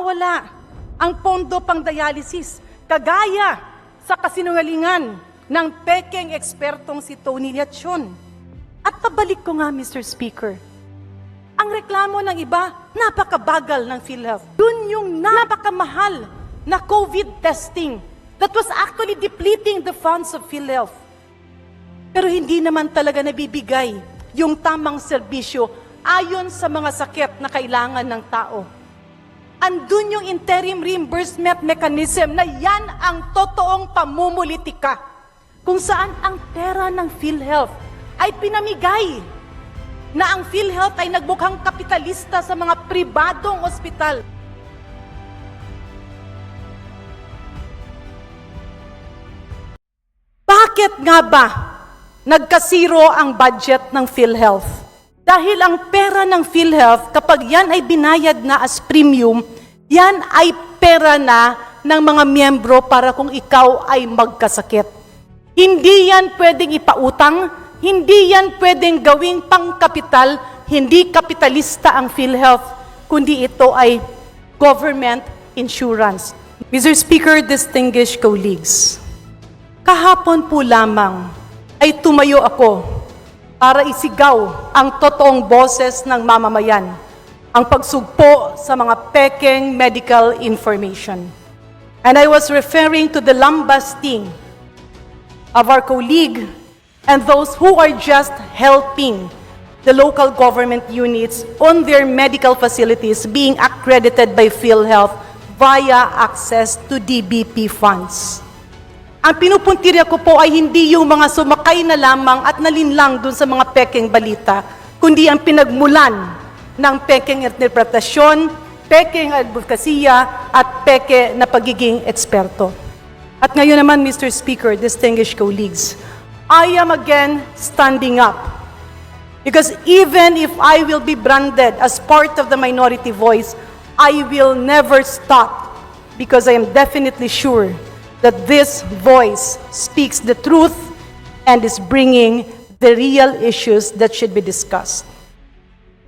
mawawala ang pondo pang dialysis, kagaya sa kasinungalingan ng pekeng ekspertong si Tony Liachon. At pabalik ko nga, Mr. Speaker, ang reklamo ng iba, napakabagal ng PhilHealth. Dun yung napakamahal na COVID testing that was actually depleting the funds of PhilHealth. Pero hindi naman talaga nabibigay yung tamang serbisyo ayon sa mga sakit na kailangan ng tao. Andun yung interim reimbursement mechanism na yan ang totoong pamumulitika kung saan ang pera ng PhilHealth ay pinamigay na ang PhilHealth ay nagmukhang kapitalista sa mga pribadong ospital. Bakit nga ba nagkasiro ang budget ng PhilHealth? Dahil ang pera ng PhilHealth, kapag yan ay binayad na as premium, yan ay pera na ng mga miyembro para kung ikaw ay magkasakit. Hindi yan pwedeng ipautang, hindi yan pwedeng gawing pangkapital, hindi kapitalista ang PhilHealth, kundi ito ay government insurance. Mr. Speaker, distinguished colleagues, kahapon po lamang ay tumayo ako para isigaw ang totoong boses ng mamamayan, ang pagsugpo sa mga pekeng medical information. And I was referring to the lambasting of our colleague and those who are just helping the local government units on their medical facilities being accredited by PhilHealth via access to DBP funds. Ang pinupuntirya ko po ay hindi yung mga sumakay na lamang at nalinlang dun sa mga pekeng balita, kundi ang pinagmulan ng pekeng interpretasyon, pekeng advokasya, at peke na pagiging eksperto. At ngayon naman, Mr. Speaker, distinguished colleagues, I am again standing up. Because even if I will be branded as part of the minority voice, I will never stop because I am definitely sure that this voice speaks the truth and is bringing the real issues that should be discussed.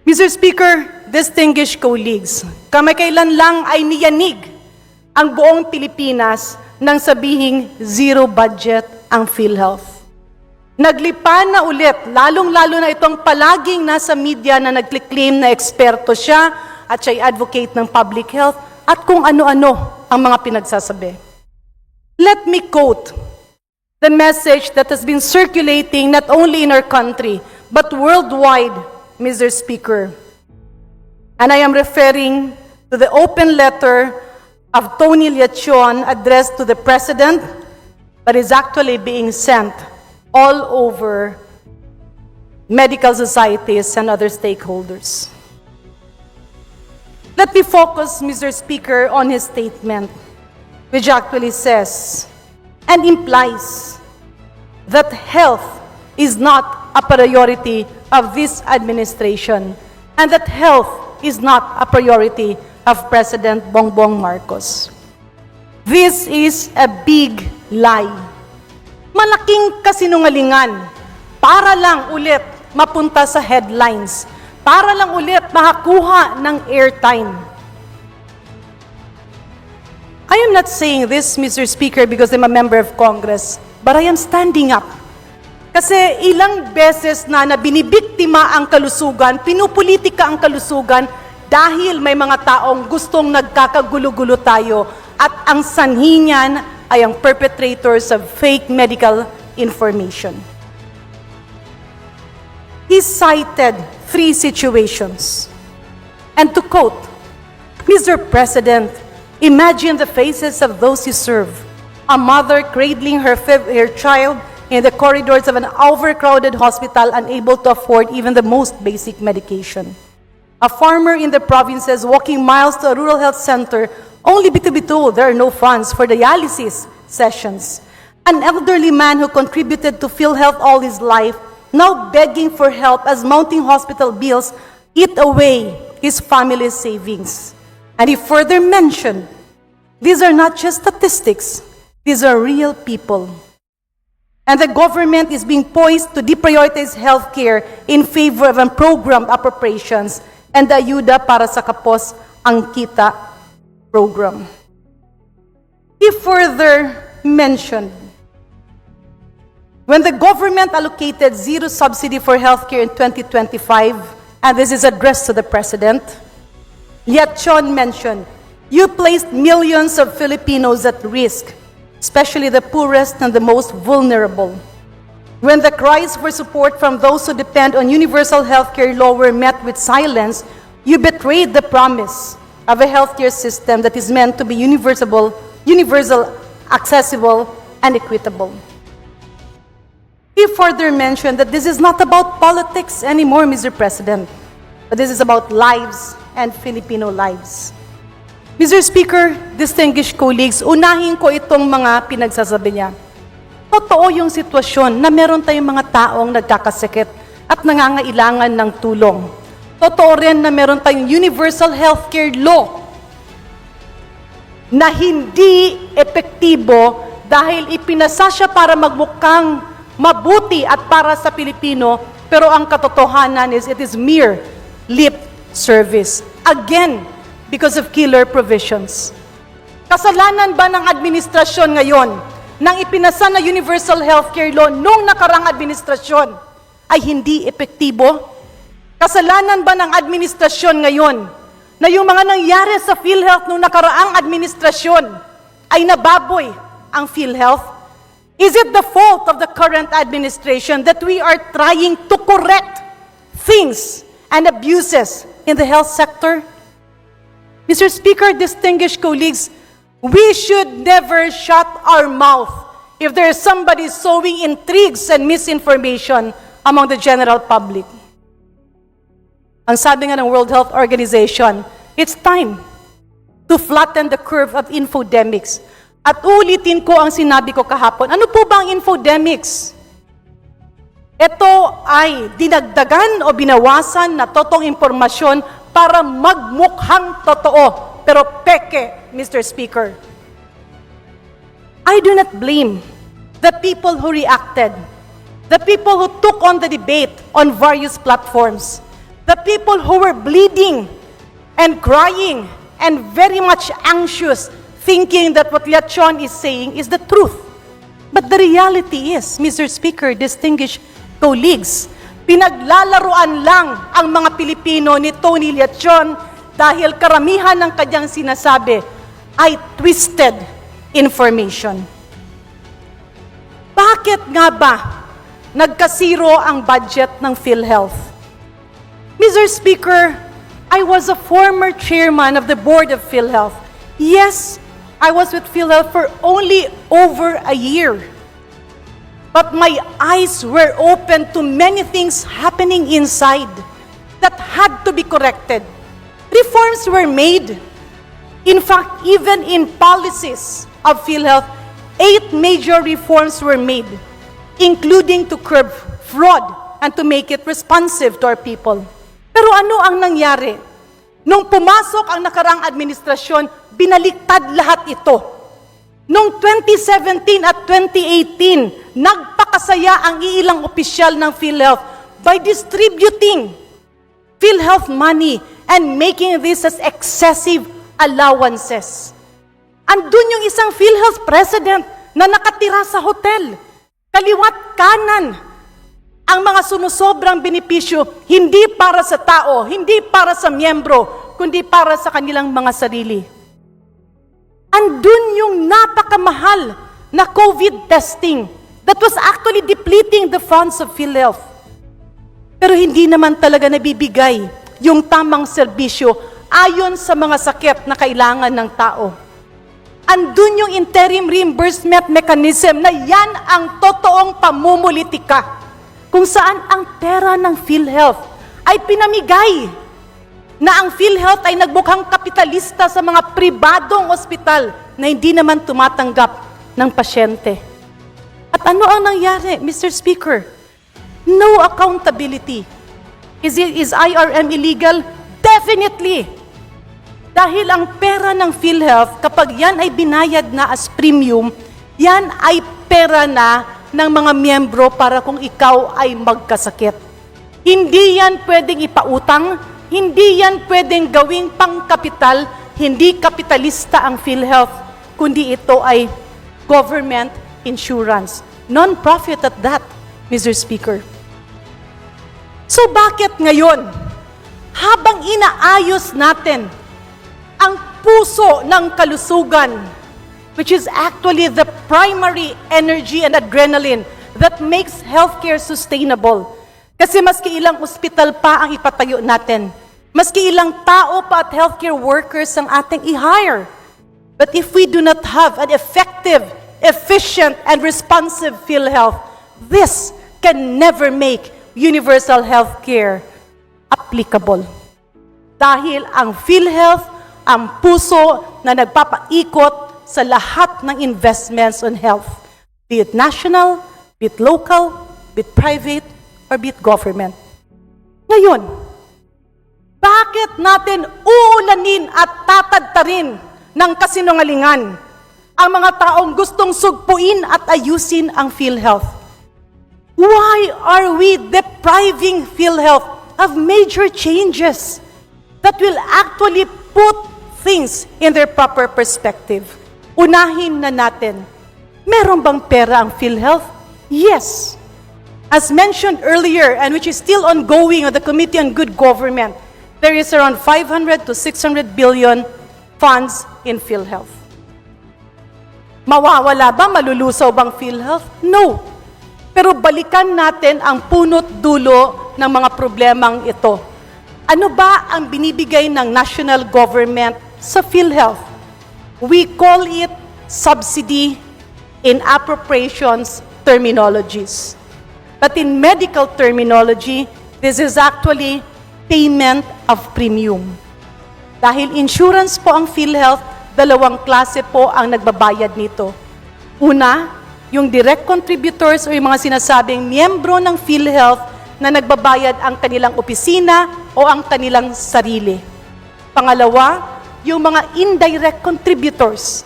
Mr. Speaker, distinguished colleagues, kamakailan lang ay niyanig ang buong Pilipinas nang sabihing zero budget ang PhilHealth. Naglipa na ulit, lalong-lalo na itong palaging nasa media na nagclaim na eksperto siya at siya'y advocate ng public health at kung ano-ano ang mga pinagsasabi. Let me quote the message that has been circulating not only in our country, but worldwide, Mr. Speaker. And I am referring to the open letter of Tony Liachon addressed to the President, but is actually being sent all over medical societies and other stakeholders. Let me focus, Mr. Speaker, on his statement, which actually says and implies that health is not a priority of this administration and that health is not a priority of President Bongbong Marcos. This is a big lie. Malaking kasinungalingan para lang ulit mapunta sa headlines, para lang ulit makakuha ng airtime. I am not saying this, Mr. Speaker, because I'm a member of Congress, but I am standing up. Kasi ilang beses na binibiktima ang kalusugan, pinupolitika ang kalusugan dahil may mga taong gustong nagkakagulo-gulo tayo at ang sanhi niyan ay ang perpetrators of fake medical information. He cited 3 situations. And to quote, Mr. President, imagine the faces of those you serve. A mother cradling her child in the corridors of an overcrowded hospital, unable to afford even the most basic medication. A farmer in the provinces walking miles to a rural health center, only to be told there are no funds for dialysis sessions. An elderly man who contributed to PhilHealth all his life, now begging for help as mounting hospital bills eat away his family's savings. And he further mentioned, these are not just statistics, these are real people. And the government is being poised to deprioritize healthcare in favor of programmed appropriations and the ayuda para sa kapos ang kita. program. He further mentioned, when the government allocated zero subsidy for healthcare in 2025, and this is addressed to the President, Liachon mentioned, you placed millions of Filipinos at risk, especially the poorest and the most vulnerable. When the cries for support from those who depend on universal healthcare law were met with silence, you betrayed the promise of a healthcare system that is meant to be universal, accessible, and equitable. He further mentioned that this is not about politics anymore, Mr. President, but this is about lives and Filipino lives. Mr. Speaker, distinguished colleagues, unahin ko itong mga pinagsasabi niya. Totoo yung sitwasyon na meron tayong mga taong nagkakasakit at nangangailangan ng tulong. Totoo rin na meron tayong universal healthcare law na hindi epektibo dahil ipinasa siya para magmukhang mabuti at para sa Pilipino, pero ang katotohanan is it is mere lip service. Again, because of killer provisions. Kasalanan ba ng administrasyon ngayon nang ipinasa na universal healthcare law nung nakarang administrasyon ay hindi epektibo? Kasalanan ba ng administrasyon ngayon na yung mga nangyari sa PhilHealth nung nakaraang administrasyon ay nababoy ang PhilHealth? Is it the fault of the current administration that we are trying to correct things and abuses in the health sector? Mr. Speaker, distinguished colleagues, we should never shut our mouth if there is somebody sowing intrigues and misinformation among the general public. Ang sabi nga ng World Health Organization, it's time to flatten the curve of infodemics. At ulitin ko ang sinabi ko kahapon. Ano po ba ang infodemics? Ito ay dinagdagan o binawasan na totoong impormasyon para magmukhang totoo, pero peke, Mr. Speaker. I do not blame the people who reacted, the people who took on the debate on various platforms, the people who were bleeding and crying and very much anxious, thinking that what Liachon is saying is the truth. But the reality is, Mr. Speaker, distinguished colleagues, pinaglalaruan lang ang mga Pilipino ni Tony Liachon dahil karamihan ng kanyang sinasabi ay twisted information. Bakit nga ba nagkasiro ang budget ng PhilHealth? Mr. Speaker, I was a former chairman of the board of PhilHealth. Yes, I was with PhilHealth for only over a year. But my eyes were open to many things happening inside that had to be corrected. Reforms were made. In fact, even in policies of PhilHealth, 8 major reforms were made, including to curb fraud and to make it responsive to our people. Pero ano ang nangyari? Nung pumasok ang nakarang administrasyon, binaliktad lahat ito. Noong 2017 at 2018, nagpakasaya ang iilang opisyal ng PhilHealth by distributing PhilHealth money and making this as excessive allowances. Andun yung isang PhilHealth president na nakatira sa hotel. Kaliwat kanan ang mga sumusobrang benepisyo, hindi para sa tao, hindi para sa miyembro, kundi para sa kanilang mga sarili. Andun yung napakamahal na COVID testing that was actually depleting the funds of PhilHealth. Pero hindi naman talaga nabibigay yung tamang serbisyo ayon sa mga sakit na kailangan ng tao. Andun yung interim reimbursement mechanism na yan ang totoong pamumulitika kung saan ang pera ng PhilHealth ay pinamigay na ang PhilHealth ay nagmukhang kapitalista sa mga pribadong ospital na hindi naman tumatanggap ng pasyente. At ano ang nangyari, Mr. Speaker? No accountability. Is IRM illegal? Definitely. Dahil ang pera ng PhilHealth, kapag yan ay binayad na as premium, yan ay pera na ng mga miyembro para kung ikaw ay magkasakit. Hindi yan pwedeng ipautang, hindi yan pwedeng gawing pangkapital, hindi kapitalista ang PhilHealth, kundi ito ay government insurance. Non-profit at that, Mr. Speaker. So bakit ngayon, habang inaayos natin ang puso ng kalusugan, which is actually the primary energy and adrenaline that makes healthcare sustainable. Kasi maski ilang ospital pa ang ipatayo natin, maski ilang tao pa at healthcare workers ang ating i-hire. But if we do not have an effective, efficient, and responsive PhilHealth, this can never make universal healthcare applicable. Dahil ang PhilHealth, ang puso na nagpapaikot sa lahat ng investments on health, be it national, be it local, be it private, or be it government. Ngayon, bakit natin uulanin at tatadtarin ng kasinungalingan ang mga taong gustong sugpuin at ayusin ang PhilHealth? Why are we depriving PhilHealth of major changes that will actually put things in their proper perspective? Unahin na natin, meron bang pera ang PhilHealth? Yes. As mentioned earlier, and which is still ongoing on the Committee on Good Government, there is around 500 to 600 billion funds in PhilHealth. Mawawala ba? Malulusaw bang PhilHealth? No. Pero balikan natin ang punot dulo ng mga problemang ito. Ano ba ang binibigay ng national government sa PhilHealth? We call it subsidy in appropriations terminologies. But in medical terminology, this is actually payment of premium. Dahil insurance po ang PhilHealth, dalawang klase po ang nagbabayad nito. Una, yung direct contributors o yung mga sinasabing miyembro ng PhilHealth na nagbabayad ang kanilang opisina o ang kanilang sarili. Pangalawa, yung mga indirect contributors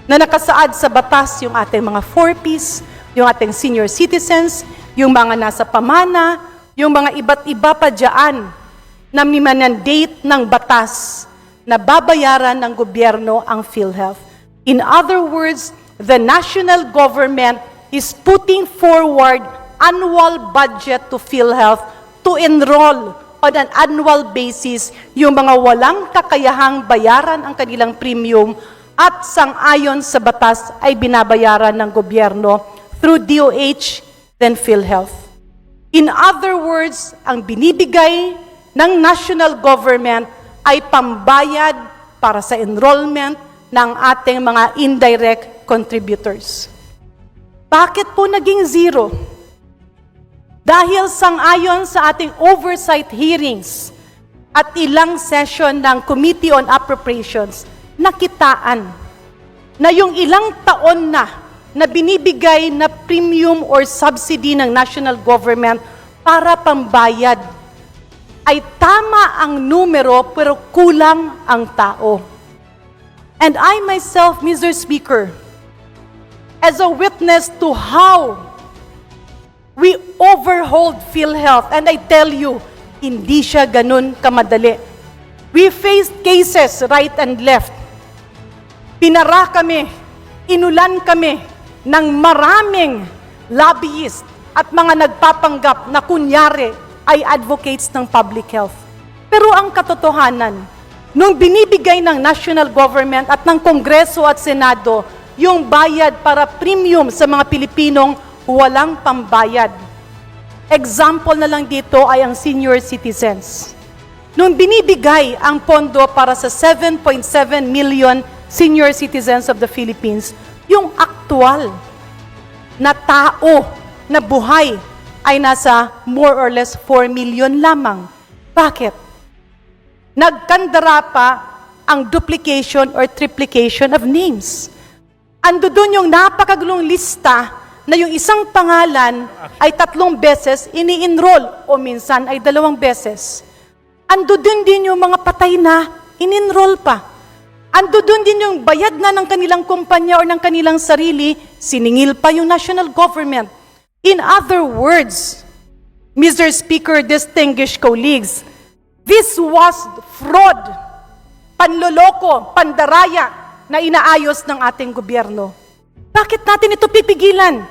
na nakasaad sa batas, yung ating mga 4Ps, yung ating senior citizens, yung mga nasa pamana, yung mga iba't iba pa dyan na minandate ng batas na babayaran ng gobyerno ang PhilHealth. In other words, the national government is putting forward annual budget to PhilHealth to enroll on an annual basis yung mga walang kakayahang bayaran ang kanilang premium at sang-ayon sa batas ay binabayaran ng gobyerno through DOH then PhilHealth. In other words, ang binibigay ng national government ay pambayad para sa enrollment ng ating mga indirect contributors. Bakit po naging zero? Dahil sang-ayon sa ating oversight hearings at ilang session ng Committee on Appropriations, nakitaan na yung ilang taon na binibigay na premium or subsidy ng national government para pambayad ay tama ang numero pero kulang ang tao. And I myself, Mr. Speaker, as a witness to how we overhauled PhilHealth, and I tell you, hindi siya ganun kamadali. We faced cases right and left. Pinara kami, inulan kami ng maraming lobbyist at mga nagpapanggap na kunyari ay advocates ng public health. Pero ang katotohanan, nung binibigay ng national government at ng Kongreso at Senado yung bayad para premium sa mga Pilipinong walang pambayad. Example na lang dito ay ang senior citizens. Nung binibigay ang pondo para sa 7.7 million senior citizens of the Philippines, yung aktual na tao na buhay ay nasa more or less 4 million lamang. Bakit? Nagkandara pa ang duplication or triplication of names. Ando doon yung napakagulong lista na yung isang pangalan ay 3 beses ini-enroll o minsan ay 2 beses. Ando doon din yung mga patay na in-enroll pa. Ando doon din yung bayad na ng kanilang kumpanya o ng kanilang sarili, siningil pa yung national government. In other words, Mr. Speaker, distinguished colleagues, this was fraud. panloloko, pandaraya na inaayos ng ating gobyerno. Bakit natin ito pipigilan?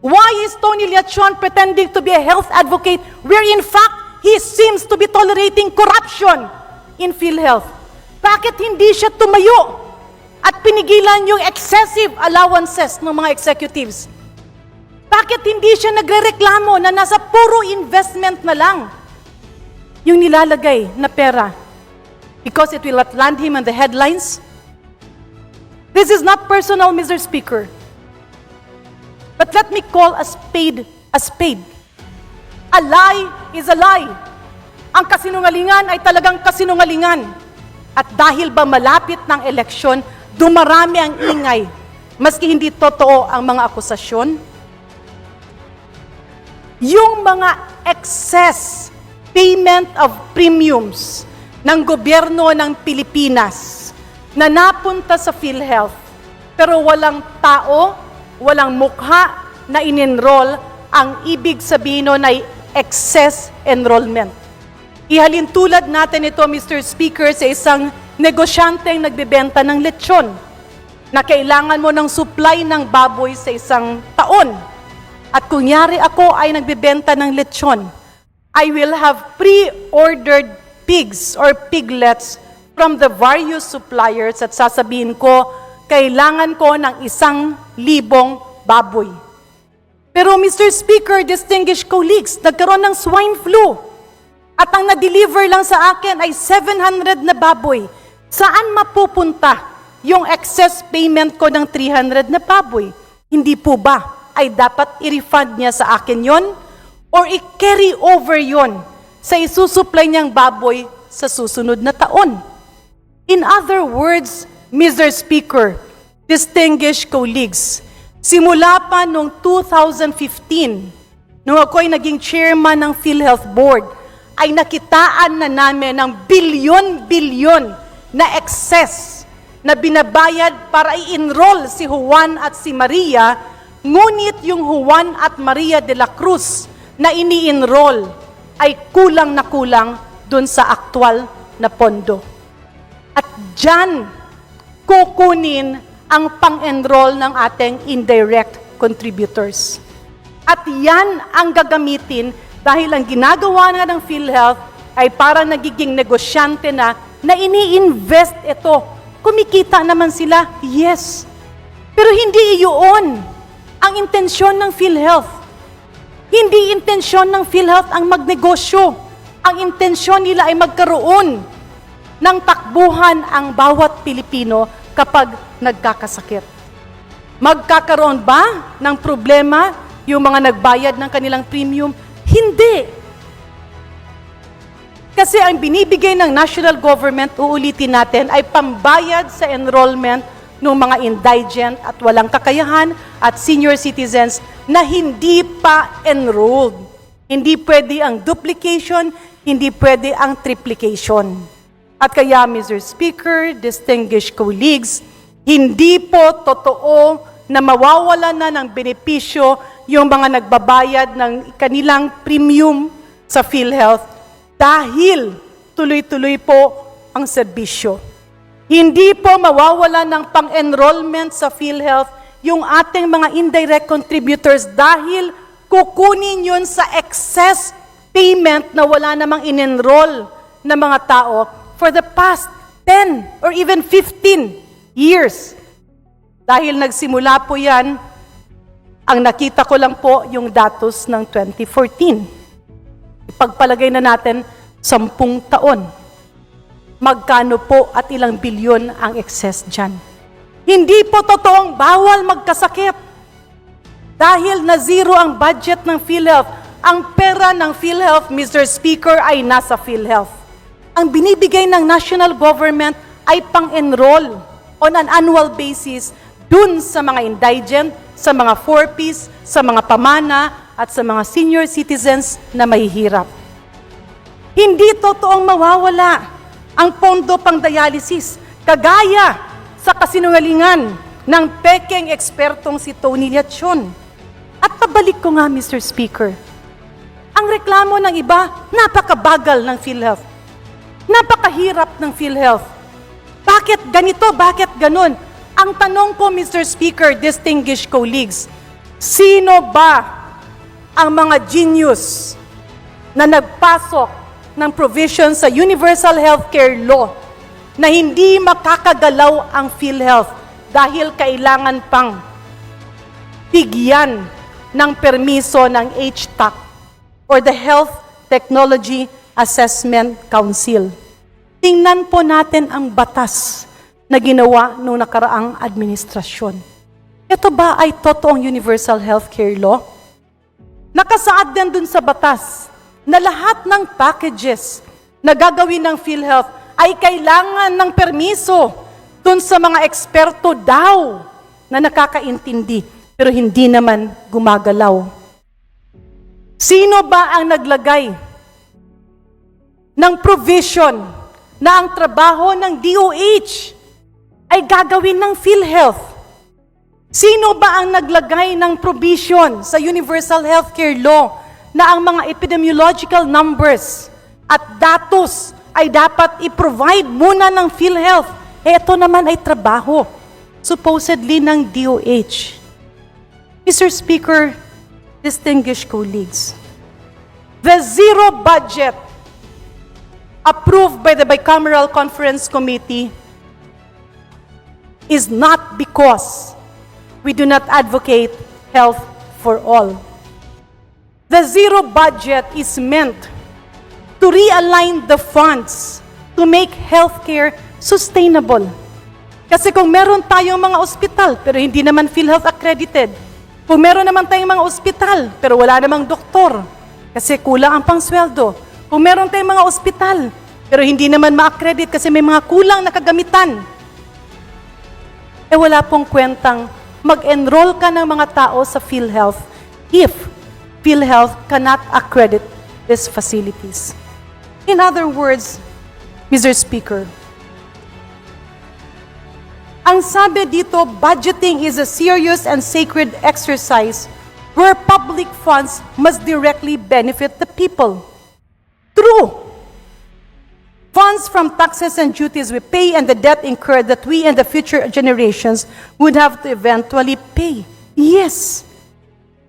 Why is Tony Liachon pretending to be a health advocate where in fact he seems to be tolerating corruption in PhilHealth? Bakit hindi siya tumayo at pinigilan yung excessive allowances ng mga executives? Bakit hindi siya nagrereklamo na nasa puro investment na lang yung nilalagay na pera? Because it will not land him in the headlines? This is not personal, Mr. Speaker. But let me call a spade a spade. A lie is a lie. Ang kasinungalingan ay talagang kasinungalingan. At dahil ba malapit ng eleksyon, dumarami ang ingay, maski hindi totoo ang mga akusasyon? Yung mga excess payment of premiums ng gobyerno ng Pilipinas na napunta sa PhilHealth, pero walang tao, walang mukha na in-enroll, ang ibig sabihin nun ay excess enrollment. Ihalin tulad natin ito, Mr. Speaker, sa isang negosyanteng nagbebenta ng lechon na kailangan mo ng supply ng baboy sa isang taon. At kunyari ako ay nagbebenta ng lechon, I will have pre-ordered pigs or piglets from the various suppliers at sasabihin ko, kailangan ko ng 1,000 baboy. Pero Mr. Speaker, distinguished colleagues, nagkaroon ng swine flu. At ang na-deliver lang sa akin ay 700 na baboy. Saan mapupunta yung excess payment ko ng 300 na baboy? Hindi po ba ay dapat i-refund niya sa akin yon? Or i-carry over yon sa isusupply niyang baboy sa susunod na taon? In other words, Mr. Speaker, distinguished colleagues, simula pa noong 2015, nung ako ay naging chairman ng PhilHealth Board, ay nakitaan na namin ng bilyon-bilyon na excess na binabayad para i-enroll si Juan at si Maria, ngunit yung Juan at Maria de la Cruz na ini-enroll ay kulang na kulang dun sa aktual na pondo. At dyan kukunin ang pang-enroll ng ating indirect contributors. At yan ang gagamitin dahil ang ginagawa na ng PhilHealth ay parang nagiging negosyante na ini-invest ito. Kumikita naman sila, yes. Pero hindi iyon ang intensyon ng PhilHealth. Hindi intensyon ng PhilHealth ang magnegosyo. Ang intensyon nila ay magkaroon ng takbuhan ang bawat Pilipino kapag nagkakasakit. Magkakaroon ba ng problema yung mga nagbayad ng kanilang premium? Hindi. Kasi ang binibigay ng national government, uulitin natin, ay pambayad sa enrollment ng mga indigent at walang kakayahan at senior citizens na hindi pa enrolled. Hindi pwede ang duplication, hindi pwede ang triplication. At kaya, Mr. Speaker, distinguished colleagues, hindi po totoo na mawawala na ng benepisyo yung mga nagbabayad ng kanilang premium sa PhilHealth dahil tuloy-tuloy po ang serbisyo. Hindi po mawawala ng pang-enrollment sa PhilHealth yung ating mga indirect contributors dahil kukunin yun sa excess payment na wala namang in-enroll na mga tao for the past 10 or even 15 years. Dahil nagsimula po yan, ang nakita ko lang po yung datos ng 2014. Ipagpalagay na natin 10 taon. Magkano po at ilang bilyon ang excess dyan? Hindi po totoong bawal magkasakit. Dahil na zero ang budget ng PhilHealth, ang pera ng PhilHealth, Mr. Speaker, ay nasa PhilHealth. Ang binibigay ng national government ay pang-enroll on an annual basis dun sa mga indigent, sa mga 4Ps, sa mga pamana, at sa mga senior citizens na mahihirap. Hindi totoong mawawala ang pondo pang dialysis, kagaya sa kasinungalingan ng pekeng ekspertong si Tony Liachon. At pabalik ko nga, Mr. Speaker, ang reklamo ng iba, napakabagal ng PhilHealth. Napakahirap ng PhilHealth. Bakit ganito? Bakit ganun? Ang tanong ko, Mr. Speaker, distinguished colleagues, sino ba ang mga genius na nagpasok ng provision sa Universal Healthcare Law na hindi makakagalaw ang PhilHealth dahil kailangan pang bigyan ng permiso ng HTAC or the Health Technology Assessment Council. Tingnan po natin ang batas na ginawa noong nakaraang administrasyon. Ito ba ay totoong Universal Healthcare Law? Nakasaad din dun sa batas na lahat ng packages na gagawin ng PhilHealth ay kailangan ng permiso dun sa mga eksperto daw na nakakaintindi pero hindi naman gumagalaw. Sino ba ang naglagay ng provision na ang trabaho ng DOH ay gagawin ng PhilHealth? Sino ba ang naglagay ng provision sa Universal Healthcare Law na ang mga epidemiological numbers at datos ay dapat i-provide muna ng PhilHealth? Ito naman ay trabaho, supposedly ng DOH. Mr. Speaker, distinguished colleagues, the zero budget approved by the Bicameral Conference Committee is not because we do not advocate health for all. The zero budget is meant to realign the funds to make healthcare sustainable. Kasi kung meron tayong mga ospital pero hindi naman PhilHealth accredited, kung meron naman tayong mga ospital pero wala namang doktor kasi kulang ang pangsweldo, kung meron tayong mga ospital pero hindi naman ma-accredit kasi may mga kulang na kagamitan, wala pong kwentang mag-enroll ka ng mga tao sa PhilHealth if PhilHealth cannot accredit these facilities. In other words, Mr. Speaker, ang sabi dito, budgeting is a serious and sacred exercise where public funds must directly benefit the people. True. Funds from taxes and duties we pay and the debt incurred that we and the future generations would have to eventually pay. Yes,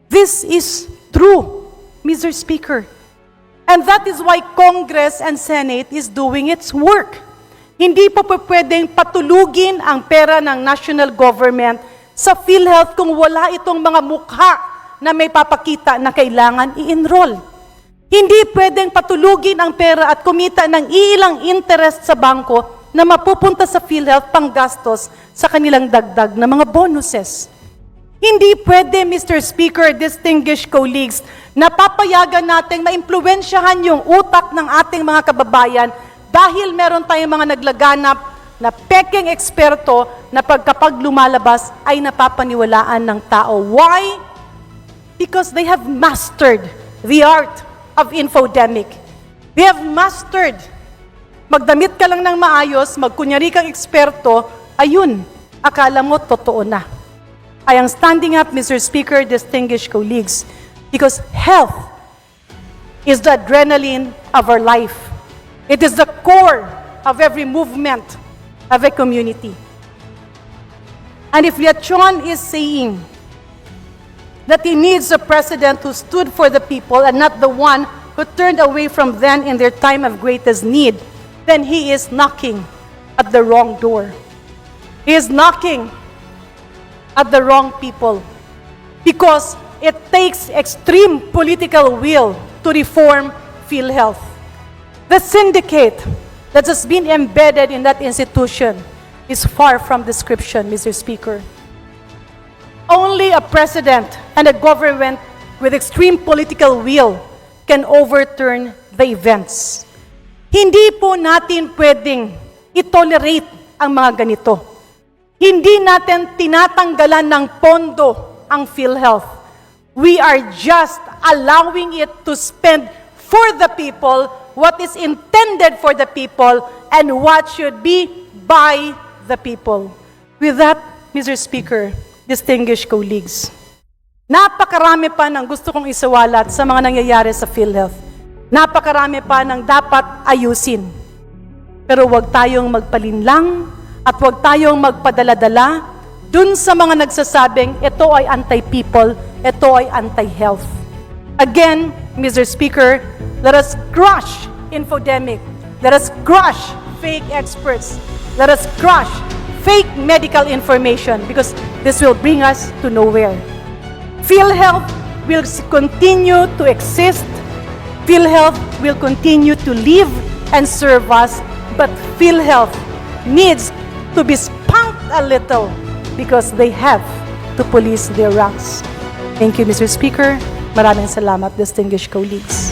this is true, Mr. Speaker. And that is why Congress and Senate is doing its work. Hindi po pwedeng patulugin ang pera ng national government sa PhilHealth kung wala itong mga mukha na may papakita na kailangan i-enroll. Hindi pwedeng patulugin ang pera at kumita ng ilang interest sa bangko na mapupunta sa PhilHealth pang gastos sa kanilang dagdag na mga bonuses. Hindi pwede, Mr. Speaker, distinguished colleagues, na papayagan natin maimpluwensyahan yung utak ng ating mga kababayan dahil meron tayong mga naglaganap na peking eksperto na pagkapag lumalabas ay napapaniwalaan ng tao. Why? Because they have mastered the art of infodemic. They have mastered. Magdamit ka lang ng maayos, magkunyari kang eksperto, ayun, akala mo totoo na. I am standing up, Mr. Speaker, distinguished colleagues, because health is the adrenaline of our life. It is the core of every movement of a community. And if Lechon is saying that he needs a president who stood for the people and not the one who turned away from them in their time of greatest need, then he is knocking at the wrong door. He is knocking at the wrong people because it takes extreme political will to reform PhilHealth. The syndicate that has been embedded in that institution is far from description, Mr. Speaker. Only a president and a government with extreme political will can overturn the events. Hindi po natin pwedeng i-tolerate ang mga ganito. Hindi natin tinatanggalan ng pondo ang PhilHealth. We are just allowing it to spend for the people what is intended for the people and what should be by the people. With that, Mr. Speaker, distinguished colleagues, napakarami pa ng gusto kong isawalat sa mga nangyayari sa PhilHealth. Napakarami pa ng dapat ayusin. Pero huwag tayong magpalinlang at huwag tayong magpadala-dala dun sa mga nagsasabing ito ay anti-people, ito ay anti-health. Again, Mr. Speaker, let us crush infodemic. Let us crush fake experts. Let us crush fake medical information because this will bring us to nowhere. PhilHealth will continue to exist. PhilHealth will continue to live and serve us, but PhilHealth needs to be spanked a little because they have to police their ranks. Thank you, Mr. Speaker. Maraming salamat, distinguished colleagues.